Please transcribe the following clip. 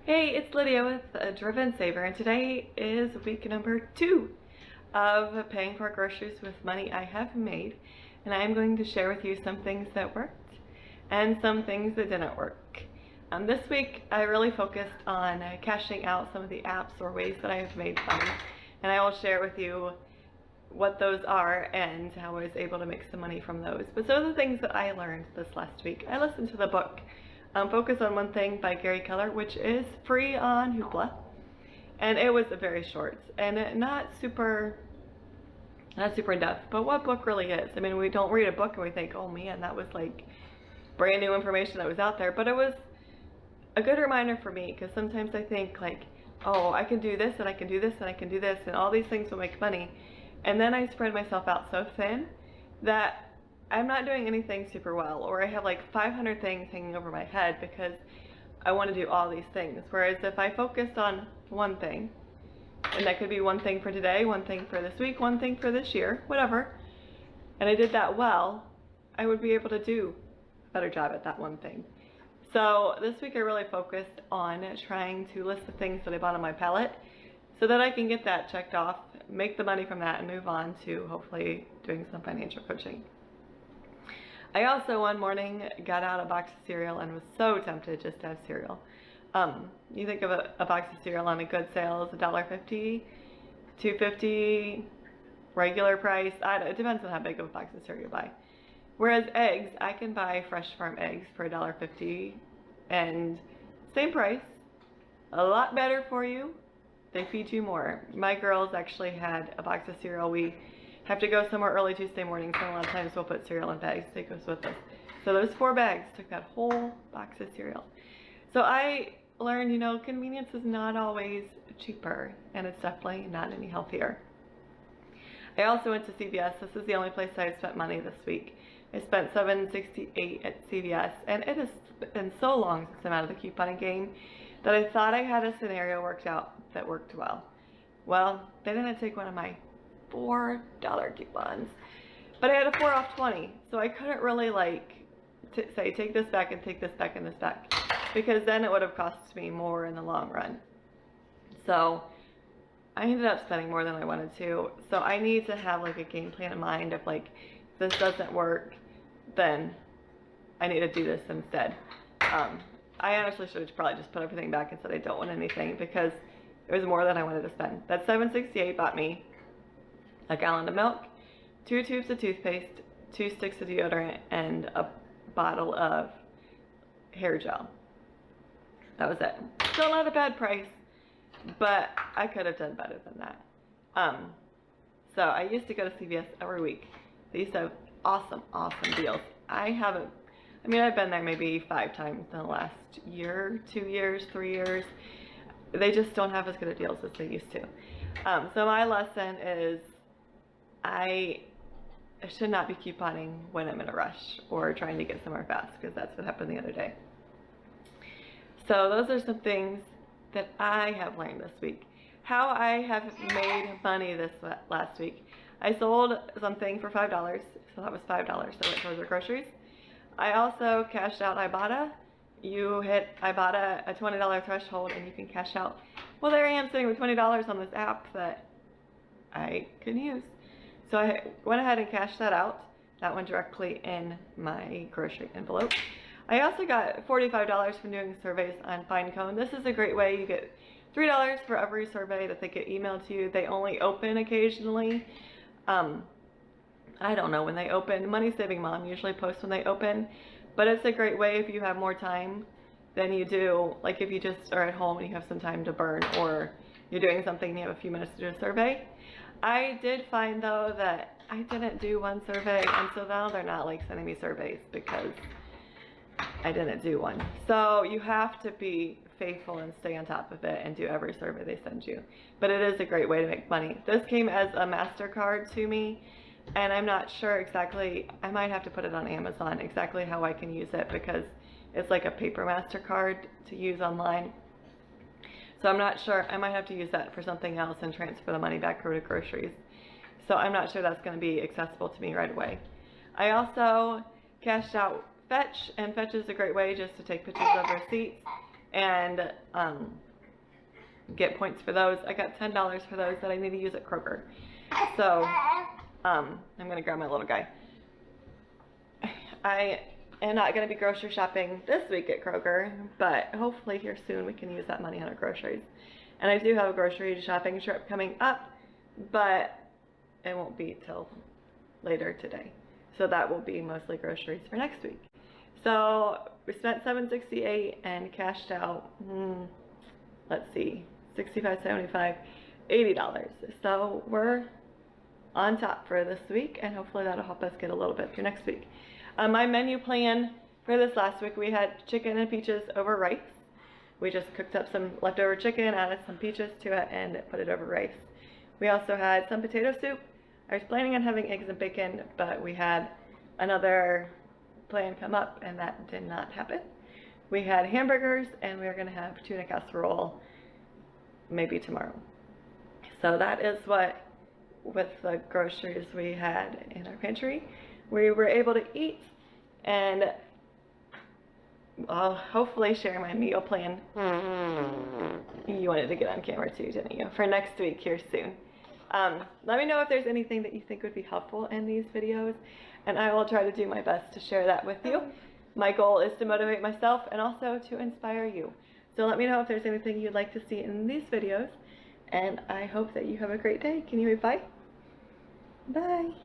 Hey, it's Lydia with a Driven Saver, and today is week number 2 of paying for groceries with money I have made, and I'm going to share with you some things that worked and some things that didn't work. This week I really focused on cashing out some of the apps or ways that I have made money, and I will share with you what those are and how I was able to make some money from those. But some of the things that I learned this last week, I listened to the book Focus on One Thing by Gary Keller, which is free on Hoopla, and it was very short and not super in depth. But what book really is? I mean, we don't read a book and we think, oh man, that was like brand new information that was out there. But it was a good reminder for me, because sometimes I think like, oh, I can do this and I can do this and I can do this and all these things will make money, and then I spread myself out so thin that I'm not doing anything super well, or I have like 500 things hanging over my head because I want to do all these things. Whereas if I focused on one thing, and that could be one thing for today, one thing for this week, one thing for this year, whatever, and I did that well, I would be able to do a better job at that one thing. So this week I really focused on trying to list the things that I bought on my pallet so that I can get that checked off, make the money from that, and move on to hopefully doing some financial coaching. I also one morning got out a box of cereal and was so tempted just to have cereal. You think of a box of cereal on a good sale is $1.50, $2.50, regular price. It depends on how big of a box of cereal you buy. Whereas eggs, I can buy fresh farm eggs for $1.50 and same price, a lot better for you. They feed you more. My girls actually had a box of cereal. We have to go somewhere early Tuesday morning, so a lot of times we'll put cereal in bags. It goes with us. So those 4 bags took that whole box of cereal. So I learned, convenience is not always cheaper, and it's definitely not any healthier. I also went to CVS. This is the only place I've spent money this week. I spent $7.68 at CVS, and it has been so long since I'm out of the couponing game that I thought I had a scenario worked out that worked well. Well, they didn't take one of my $4 coupons, but I had a 4 off 20, so I couldn't really say take this back and take this back and this back, because then it would have cost me more in the long run. So I ended up spending more than I wanted to. So I need to have like a game plan in mind of like, if this doesn't work, then I need to do this instead. I honestly should have probably just put everything back and said I don't want anything, because it was more than I wanted to spend. That $7.68 bought me a gallon of milk, 2 tubes of toothpaste, 2 sticks of deodorant, and a bottle of hair gel. That was it. Still not a bad price, but I could have done better than that. So I used to go to CVS every week. They used to have awesome deals. I've been there maybe 5 times in the last year, 2 years, 3 years. They just don't have as good of deals as they used to. So my lesson is I should not be couponing when I'm in a rush or trying to get somewhere fast, because that's what happened the other day. So those are some things that I have learned this week. How I have made money this last week. I sold something for $5, so that was $5 that went towards the groceries. I also cashed out ibotta. You hit ibotta a $20 threshold and you can cash out. Well, there I am sitting with $20 on this app that I can use. So I went ahead and cashed that out. That went directly in my grocery envelope. I also got $45 from doing surveys on pinecone. This is a great way. You get $3 for every survey that they get emailed to you. They only open occasionally. I don't know when they open. Money Saving Mom usually posts when they open, but it's a great way if you have more time than you do, like if you just are at home and you have some time to burn, or you're doing something and you have a few minutes to do a survey. I did find though that I didn't do one survey, and so now they're not like sending me surveys because I didn't do one. So you have to be faithful and stay on top of it and do every survey they send you. But it is a great way to make money. This came as a MasterCard to me, and I'm not sure exactly, I might have to put it on Amazon exactly how I can use it, because it's like a paper MasterCard to use online. So I'm not sure. I might have to use that for something else and transfer the money back over to groceries. So I'm not sure that's going to be accessible to me right away. I also cashed out Fetch, and Fetch is a great way just to take pictures of receipts and get points for those. I got $10 for those that I need to use at Kroger. So I'm gonna grab my little guy. I am not gonna be grocery shopping this week at Kroger, but hopefully here soon we can use that money on our groceries. And I do have a grocery shopping trip coming up, but it won't be till later today. So that will be mostly groceries for next week. So we spent $768 and cashed out, let's see, $65, $75, $80. So we're on top for this week, and hopefully that'll help us get a little bit through next week. My menu plan for this last week, we had chicken and peaches over rice. We just cooked up some leftover chicken, added some peaches to it, and put it over rice. We also had some potato soup. I was planning on having eggs and bacon, but we had another plan come up, and that did not happen. We had hamburgers, and we are going to have tuna casserole maybe tomorrow. So that is what, with the groceries we had in our pantry, we were able to eat, and I'll hopefully share my meal plan. You wanted to get on camera too, didn't you? For next week here soon. Let me know if there's anything that you think would be helpful in these videos, and I will try to do my best to share that with you. My goal is to motivate myself and also to inspire you. So let me know if there's anything you'd like to see in these videos, and I hope that you have a great day. Can you wave bye? Bye.